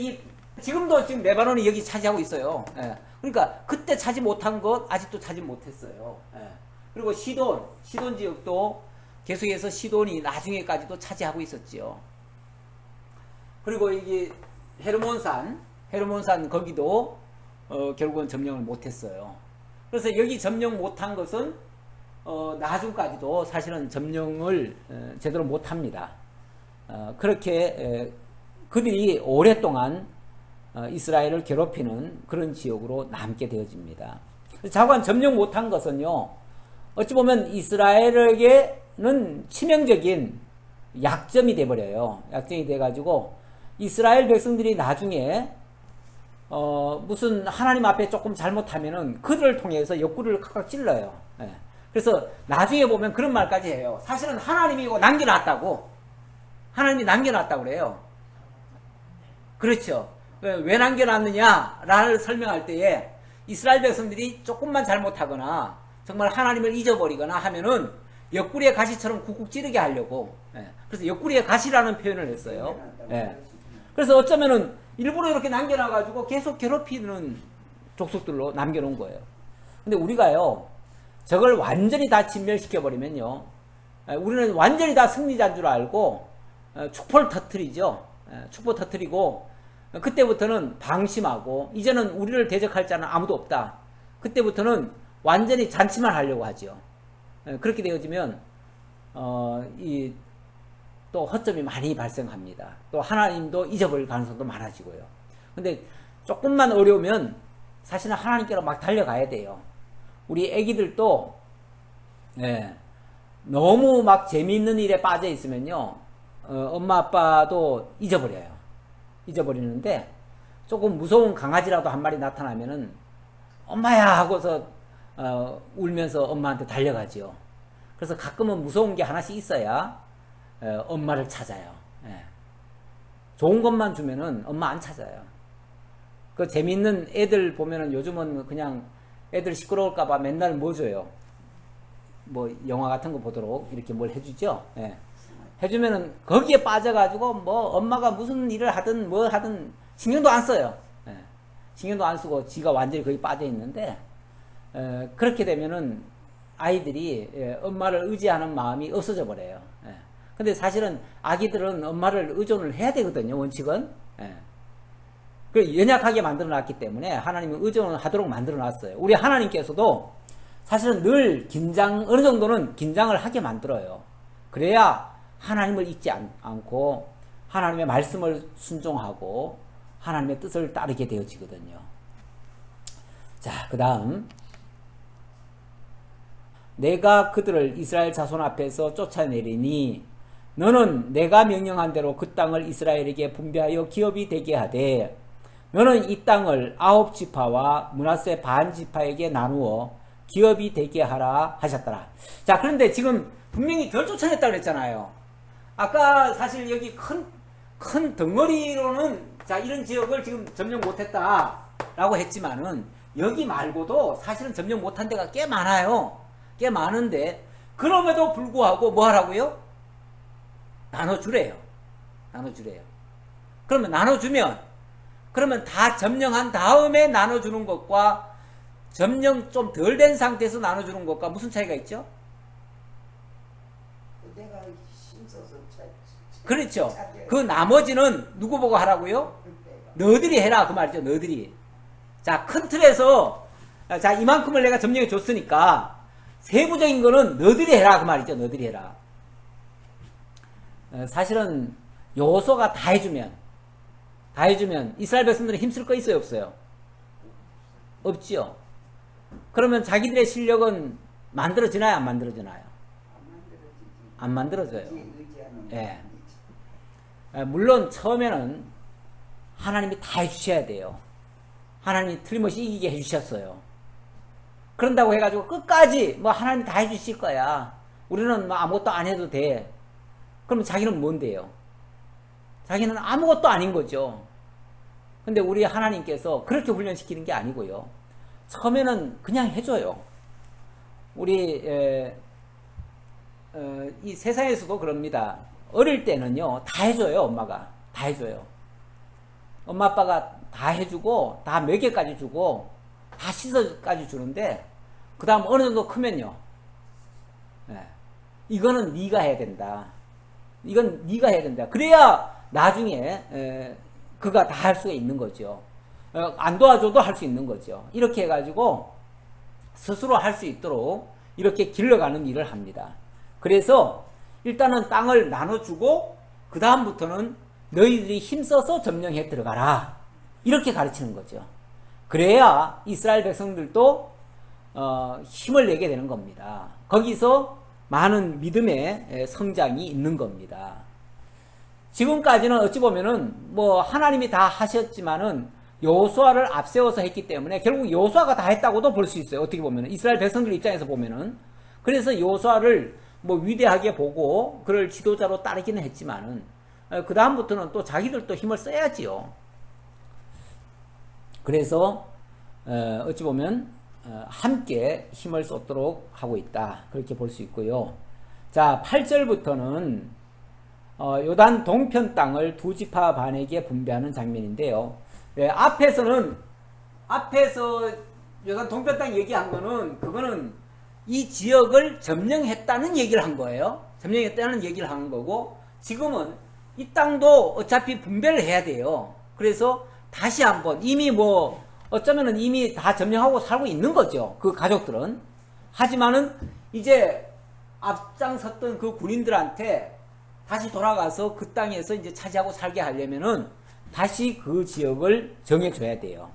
A: 지금도 지금 레바논이 여기 차지하고 있어요. 예. 그러니까 그때 차지 못한 것 아직도 차지 못했어요. 예. 그리고 시돈 지역도 계속해서 시돈이 나중에까지도 차지하고 있었지요. 그리고 이게 헤르몬산 거기도 결국은 점령을 못했어요. 그래서 여기 점령 못한 것은 나중까지도 사실은 점령을 제대로 못합니다. 그렇게 그들이 오랫동안 이스라엘을 괴롭히는 그런 지역으로 남게 되어집니다. 자관 점령 못한 것은요, 어찌 보면 이스라엘에게는 치명적인 약점이 돼버려요. 약점이 돼가지고 이스라엘 백성들이 나중에 무슨 하나님 앞에 조금 잘못하면은 그들을 통해서 옆구리를 칵칵 찔러요. 예. 그래서 나중에 보면 그런 말까지 해요. 사실은 하나님이 이거 남겨놨다고. 하나님이 남겨놨다고 그래요. 그렇죠. 왜 남겨놨느냐를 설명할 때에 이스라엘 백성들이 조금만 잘못하거나 정말 하나님을 잊어버리거나 하면은 옆구리에 가시처럼 쿡쿡 찌르게 하려고. 예. 그래서 옆구리에 가시라는 표현을 했어요. 예. 그래서 어쩌면은 일부러 이렇게 남겨놔가지고 계속 괴롭히는 족속들로 남겨놓은 거예요. 근데 우리가요, 저걸 완전히 다 진멸시켜버리면요, 우리는 완전히 다 승리자인 줄 알고, 축포를 터뜨리죠. 축포 터뜨리고, 그때부터는 방심하고, 이제는 우리를 대적할 자는 아무도 없다. 그때부터는 완전히 잔치만 하려고 하죠. 그렇게 되어지면, 또 허점이 많이 발생합니다. 또 하나님도 잊어버릴 가능성도 많아지고요. 근데 조금만 어려우면 사실은 하나님께로 막 달려가야 돼요. 우리 애기들도 예, 너무 막 재미있는 일에 빠져 있으면요, 엄마 아빠도 잊어버려요. 잊어버리는데 조금 무서운 강아지라도 한 마리 나타나면은 엄마야 하고서 울면서 엄마한테 달려가지요. 그래서 가끔은 무서운 게 하나씩 있어야 엄마를 찾아요. 예. 좋은 것만 주면은 엄마 안 찾아요. 그 재밌는 애들 보면은 요즘은 그냥 애들 시끄러울까봐 맨날 뭐 줘요? 뭐 영화 같은 거 보도록 이렇게 뭘 해주죠. 예. 해주면은 거기에 빠져가지고 뭐 엄마가 무슨 일을 하든 뭐 하든 신경도 안 써요. 예. 신경도 안 쓰고 지가 완전히 거기 빠져 있는데 그렇게 되면은 아이들이 엄마를 의지하는 마음이 없어져 버려요. 예. 근데 사실은 아기들은 엄마를 의존을 해야 되거든요. 원칙은. 예. 그 연약하게 만들어 놨기 때문에 하나님은 의존을 하도록 만들어 놨어요. 우리 하나님께서도 사실은 늘 어느 정도는 긴장을 하게 만들어요. 그래야 하나님을 잊지 않고 하나님의 말씀을 순종하고 하나님의 뜻을 따르게 되어지거든요. 자, 그 다음 내가 그들을 이스라엘 자손 앞에서 쫓아내리니 너는 내가 명령한 대로 그 땅을 이스라엘에게 분배하여 기업이 되게 하되 너는 이 땅을 9지파와 므낫세 반지파에게 나누어 기업이 되게 하라 하셨더라. 자, 그런데 지금 분명히 덜 쫓아냈다고 그랬잖아요. 아까 사실 여기 큰 덩어리로는 자, 이런 지역을 지금 점령 못했다라고 했지만은 여기 말고도 사실은 점령 못한 데가 꽤 많아요. 꽤 많은데 그럼에도 불구하고 뭐 하라고요? 나눠주래요. 나눠주래요. 그러면 나눠주면 그러면 다 점령한 다음에 나눠주는 것과 점령 좀 덜 된 상태에서 나눠주는 것과 무슨 차이가 있죠?
B: 내가 힘써서
A: 그렇죠. 그 나머지는 누구 보고 하라고요? 너희들이 해라 그 말이죠. 너희들이. 자, 큰 틀에서 자, 이만큼을 내가 점령해 줬으니까 세부적인 거는 너희들이 해라 그 말이죠. 너희들이 해라. 사실은 여호수아가 다 해주면 이스라엘 백성들은 힘쓸 거 있어요 없어요? 없지요. 그러면 자기들의 실력은 만들어지나요 안 만들어지나요? 안 만들어져요. 예. 물론 처음에는 하나님이 다 해주셔야 돼요. 하나님이 틀림없이 이기게 해주셨어요. 그런다고 해가지고 끝까지 뭐 하나님이 다 해주실 거야, 우리는 뭐 아무것도 안 해도 돼, 그러면 자기는 뭔데요? 자기는 아무것도 아닌 거죠. 근데 우리 하나님께서 그렇게 훈련시키는 게 아니고요, 처음에는 그냥 해줘요. 우리 이 세상에서도 그럽니다. 어릴 때는요 다 해줘요. 엄마가 다 해줘요. 엄마 아빠가 다 해주고 다 먹여까지 주고 다 씻어까지 주는데 그 다음 어느 정도 크면요, 이거는 네가 해야 된다, 이건 네가 해야 된다. 그래야 나중에 그가 다 할 수가 있는 거죠. 안 도와줘도 할 수 있는 거죠. 이렇게 해가지고 스스로 할 수 있도록 이렇게 길러가는 일을 합니다. 그래서 일단은 땅을 나눠주고 그 다음부터는 너희들이 힘써서 점령해 들어가라, 이렇게 가르치는 거죠. 그래야 이스라엘 백성들도 힘을 내게 되는 겁니다. 거기서 많은 믿음의 성장이 있는 겁니다. 지금까지는 어찌 보면은 뭐 하나님이 다 하셨지만은 여호수아를 앞세워서 했기 때문에 결국 여호수아가 다 했다고도 볼 수 있어요. 어떻게 보면은 이스라엘 백성들 입장에서 보면은. 그래서 여호수아를 뭐 위대하게 보고 그를 지도자로 따르기는 했지만은 그 다음부터는 또 자기들도 힘을 써야지요. 그래서 어찌 보면 함께 힘을 쏟도록 하고 있다, 그렇게 볼 수 있고요. 자, 8절부터는 요단 동편 땅을 2지파 반에게 분배하는 장면인데요. 앞에서 요단 동편 땅 얘기한 거는 그거는 이 지역을 점령했다는 얘기를 한 거예요. 점령했다는 얘기를 한 거고, 지금은 이 땅도 어차피 분배를 해야 돼요. 그래서 다시 한번 이미 뭐 어쩌면은 이미 다 점령하고 살고 있는 거죠, 그 가족들은. 하지만은 이제 앞장섰던 그 군인들한테 다시 돌아가서 그 땅에서 이제 차지하고 살게 하려면은 다시 그 지역을 정해줘야 돼요.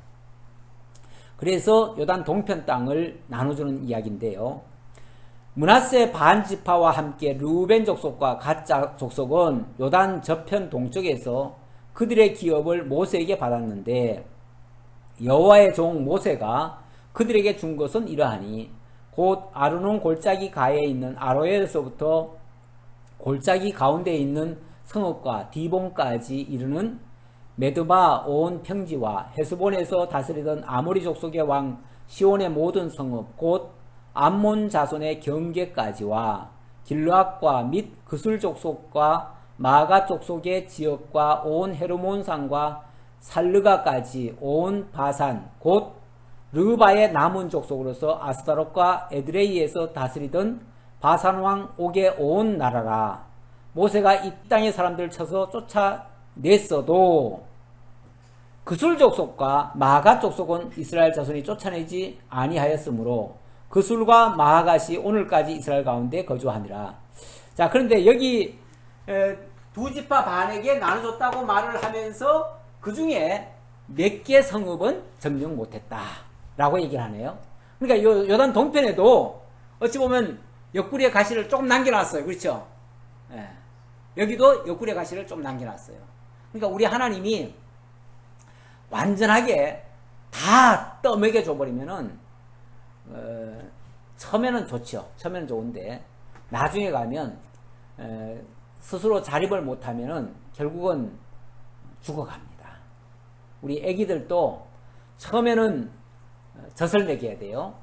A: 그래서 요단 동편 땅을 나눠주는 이야기인데요. 므낫세 반지파와 함께 르우벤 족속과 갓 족속은 요단 저편 동쪽에서 그들의 기업을 모세에게 받았는데 여호와의 종 모세가 그들에게 준 것은 이러하니 곧 아르논 골짜기 가에 있는 아로엘에서부터 골짜기 가운데에 있는 성읍과 디본까지 이르는 메드바 온 평지와 헤스본에서 다스리던 아모리 족속의 왕 시온의 모든 성읍 곧 암몬 자손의 경계까지와 길르앗과 및 그술 족속과 마가 족속의 지역과 온 헤르몬 산과 살르가까지 온 바산 곧 르바의 남은 족속으로서 아스타롯과 에드레이에서 다스리던 바산 왕 옥의 온 나라라. 모세가 이 땅의 사람들을 쳐서 쫓아냈어도 그술 족속과 마가 족속은 이스라엘 자손이 쫓아내지 아니하였으므로 그술과 마가시 오늘까지 이스라엘 가운데 거주하니라. 자, 그런데 여기 두 지파 반에게 나눠줬다고 말을 하면서 그 중에 몇 개 성읍은 점령 못했다 라고 얘기를 하네요. 그러니까 요단 동편에도 어찌 보면 옆구리에 가시를 조금 남겨놨어요. 그렇죠? 예. 여기도 옆구리에 가시를 좀 남겨놨어요. 그러니까 우리 하나님이 완전하게 다 떠먹여 줘버리면은 처음에는 좋죠. 처음에는 좋은데 나중에 가면 스스로 자립을 못하면은 결국은 죽어갑니다. 우리 애기들도 처음에는 젖을 먹여야 돼요.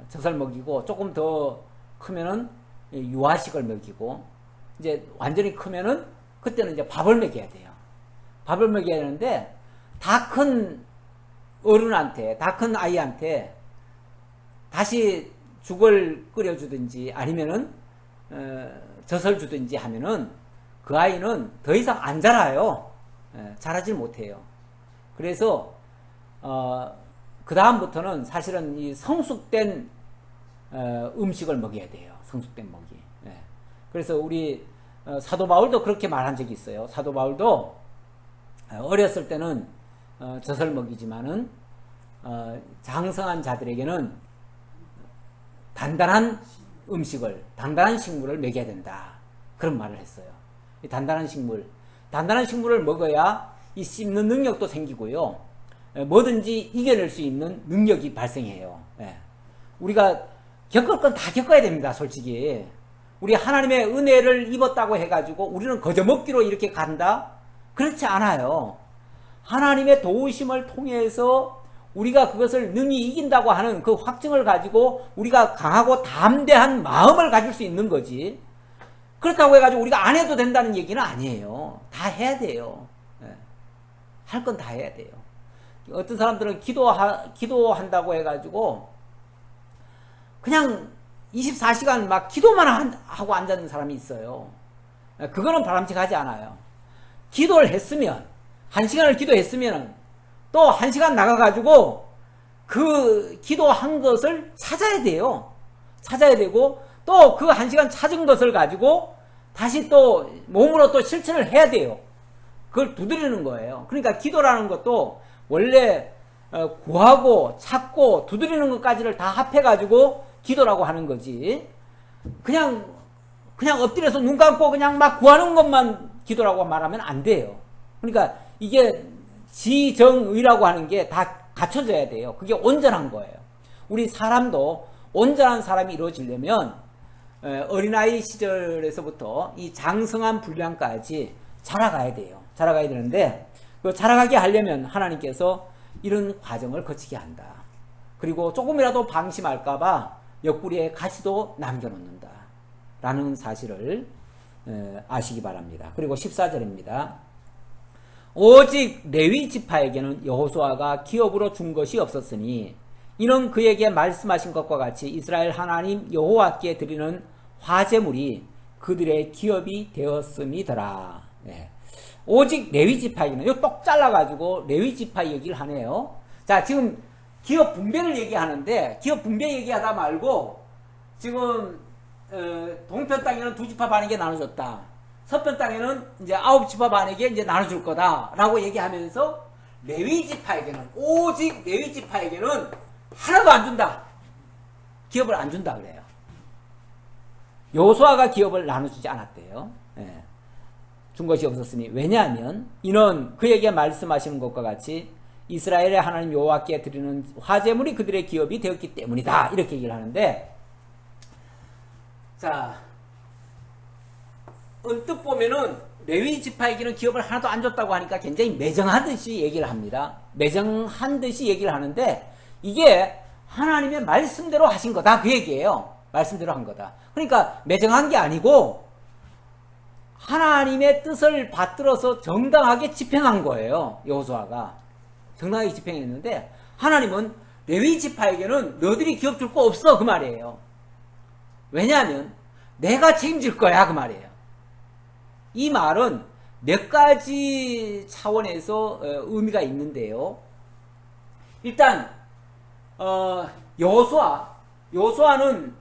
A: 젖을 먹이고 조금 더 크면은 유아식을 먹이고 이제 완전히 크면은 그때는 이제 밥을 먹여야 돼요. 밥을 먹여야 되는데 다 큰 어른한테, 다 큰 아이한테 다시 죽을 끓여주든지 아니면은 젖을 주든지 하면은 그 아이는 더 이상 안 자라요. 자라질 못해요. 그래서 그 다음부터는 사실은 이 성숙된 음식을 먹여야 돼요. 성숙된 먹이. 그래서 우리 사도 바울도 그렇게 말한 적이 있어요. 사도 바울도 어렸을 때는 젖을 먹이지만은 장성한 자들에게는 단단한 음식을, 단단한 식물을 먹여야 된다. 그런 말을 했어요. 이 단단한 식물을 먹어야 이 씹는 능력도 생기고요. 뭐든지 이겨낼 수 있는 능력이 발생해요. 우리가 겪을 건 다 겪어야 됩니다. 솔직히. 우리 하나님의 은혜를 입었다고 해가지고 우리는 거저먹기로 이렇게 간다? 그렇지 않아요. 하나님의 도우심을 통해서 우리가 그것을 능히 이긴다고 하는 그 확증을 가지고 우리가 강하고 담대한 마음을 가질 수 있는 거지. 그렇다고 해가지고 우리가 안 해도 된다는 얘기는 아니에요. 다 해야 돼요. 할 건 다 해야 돼요. 어떤 사람들은 기도한다고 해가지고 그냥 24시간 막 기도만 하고 앉아있는 사람이 있어요. 그거는 바람직하지 않아요. 기도를 했으면, 1시간을 기도했으면 또 1시간 나가가지고 그 기도한 것을 찾아야 돼요. 찾아야 되고 또 그 1시간 찾은 것을 가지고 다시 또 몸으로 또 실천을 해야 돼요. 그걸 두드리는 거예요. 그러니까 기도라는 것도 원래 구하고 찾고 두드리는 것까지를 다 합해가지고 기도라고 하는 거지. 그냥 엎드려서 눈 감고 그냥 막 구하는 것만 기도라고 말하면 안 돼요. 그러니까 이게 지정의라고 하는 게 다 갖춰져야 돼요. 그게 온전한 거예요. 우리 사람도 온전한 사람이 이루어지려면 어린아이 시절에서부터 이 장성한 분량까지 자라가야 돼요. 자라가야 되는데 그 자라가게 하려면 하나님께서 이런 과정을 거치게 한다. 그리고 조금이라도 방심할까봐 옆구리에 가시도 남겨놓는다. 라는 사실을 아시기 바랍니다. 그리고 14절입니다. 오직 레위 지파에게는 여호수아가 기업으로 준 것이 없었으니 이는 그에게 말씀하신 것과 같이 이스라엘 하나님 여호와께 드리는 화제물이 그들의 기업이 되었음이더라. 오직 레위 지파에게는 이거 똑 잘라가지고 레위 지파 얘기를 하네요. 자, 지금 기업 분배를 얘기하는데 기업 분배 얘기하다 말고 지금 동편 땅에는 두 지파 반에게 나눠줬다. 서편 땅에는 이제 9지파반에게 이제 나눠줄 거다라고 얘기하면서 레위 지파에게는, 오직 레위 지파에게는 하나도 안 준다. 기업을 안 준다 그래요. 여호수아가 기업을 나눠주지 않았대요. 예. 준 것이 없었으니, 왜냐하면 이는 그에게 말씀하시는 것과 같이 이스라엘의 하나님 여호와께 드리는 화제물이 그들의 기업이 되었기 때문이다, 이렇게 얘기를 하는데, 자, 언뜻 보면은 레위 지파에게는 기업을 하나도 안 줬다고 하니까 굉장히 매정하듯이 얘기를 합니다. 매정한 듯이 얘기를 하는데, 이게 하나님의 말씀대로 하신 거다, 그 얘기예요. 말씀대로 한 거다. 그러니까 매정한 게 아니고 하나님의 뜻을 받들어서 정당하게 집행한 거예요. 여호수아가 정당하게 집행했는데, 하나님은 레위 지파에게는 너희들이 기업 줄 거 없어, 그 말이에요. 왜냐하면 내가 책임질 거야, 그 말이에요. 이 말은 몇 가지 차원에서 의미가 있는데요. 일단 여호수아는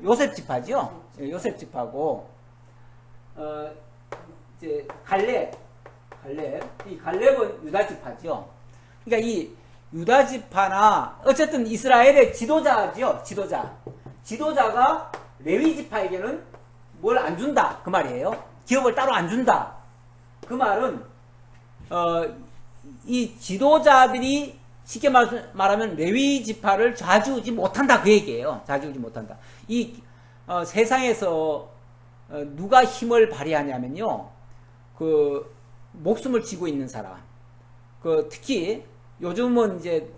A: 요셉 지파죠. 요셉 지파고, 이제 이 갈렙은 유다 지파죠. 그러니까 이 유다 지파나 어쨌든 이스라엘의 지도자죠. 지도자가 레위 지파에게는 뭘 안 준다, 그 말이에요. 기업을 따로 안 준다. 그 말은 이 지도자들이 쉽게 말하면 레위 지파를 좌지우지 못한다, 그 얘기예요. 좌지우지 못한다. 이 세상에서 누가 힘을 발휘하냐면요, 그 목숨을 쥐고 있는 사람, 그 특히 요즘은 이제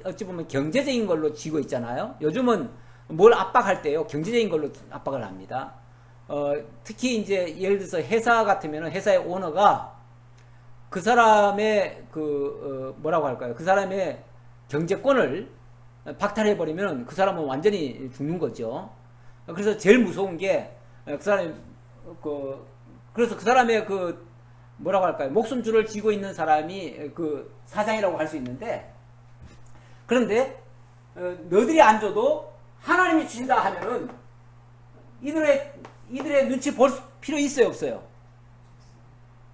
A: 어찌 보면 경제적인 걸로 쥐고 있잖아요. 요즘은 뭘 압박할 때요, 경제적인 걸로 압박을 합니다. 특히 이제 예를 들어서 회사 같으면 회사의 오너가 그 사람의 뭐라고 할까요? 그 사람의 경제권을 박탈해버리면 그 사람은 완전히 죽는 거죠. 그래서 제일 무서운 게 그 사람이 그래서 그 사람의 뭐라고 할까요? 목숨줄을 쥐고 있는 사람이 그 사장이라고 할 수 있는데, 그런데 너희들이 안 줘도 하나님이 주신다 하면은 이들의 눈치 볼 필요 있어요, 없어요?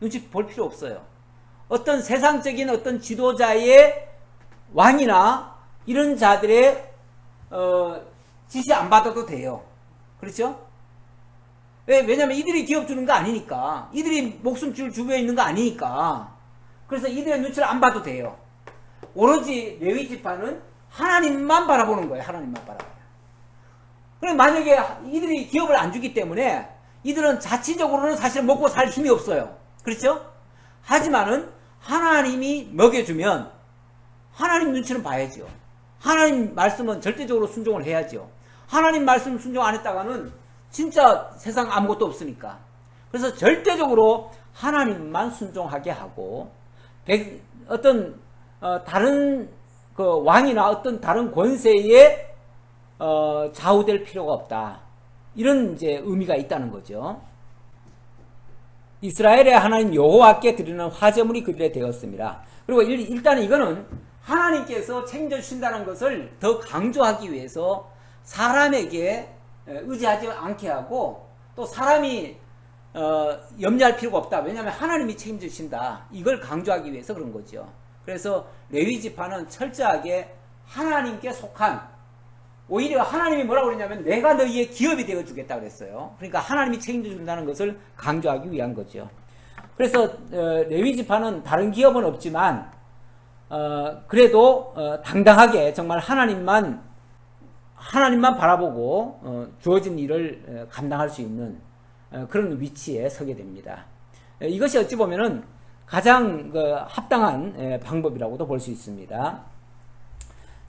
A: 눈치 볼 필요 없어요. 어떤 세상적인 어떤 지도자의 왕이나 이런 자들의 지시 안 받아도 돼요. 그렇죠? 왜냐면 이들이 기업 주는 거 아니니까. 이들이 목숨줄 주변에 있는 거 아니니까. 그래서 이들의 눈치를 안 봐도 돼요. 오로지 레위 지파는 하나님만 바라보는 거예요. 하나님만 바라봐요. 그럼 만약에 이들이 기업을 안 주기 때문에 이들은 자체적으로는 사실 먹고 살 힘이 없어요. 그렇죠? 하지만은 하나님이 먹여주면 하나님 눈치는 봐야죠. 하나님 말씀은 절대적으로 순종을 해야죠. 하나님 말씀 순종 안 했다가는 진짜 세상 아무것도 없으니까. 그래서 절대적으로 하나님만 순종하게 하고, 어떤 다른 그 왕이나 어떤 다른 권세에 좌우될 필요가 없다, 이런 이제 의미가 있다는 거죠. 이스라엘의 하나님 여호와께 드리는 화제물이 그들의 되었습니다. 그리고 일단 이거는 하나님께서 책임져 주신다는 것을 더 강조하기 위해서 사람에게 의지하지 않게 하고, 또 사람이 염려할 필요가 없다. 왜냐하면 하나님이 책임져 주신다, 이걸 강조하기 위해서 그런 거죠. 그래서 레위 지파는 철저하게 하나님께 속한, 오히려 하나님이 뭐라고 그랬냐면 내가 너희의 기업이 되어 주겠다 그랬어요. 그러니까 하나님이 책임져 준다는 것을 강조하기 위한 거죠. 그래서 레위 지파는 다른 기업은 없지만 그래도 당당하게 정말 하나님만 바라보고 주어진 일을 감당할 수 있는 그런 위치에 서게 됩니다. 이것이 어찌 보면은 가장 합당한 방법이라고도 볼 수 있습니다.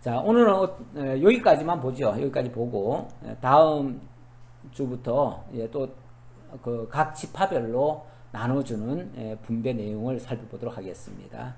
A: 자, 오늘은 여기까지만 보죠. 여기까지 보고 다음 주부터 또 각 지파별로 나눠주는 분배 내용을 살펴보도록 하겠습니다.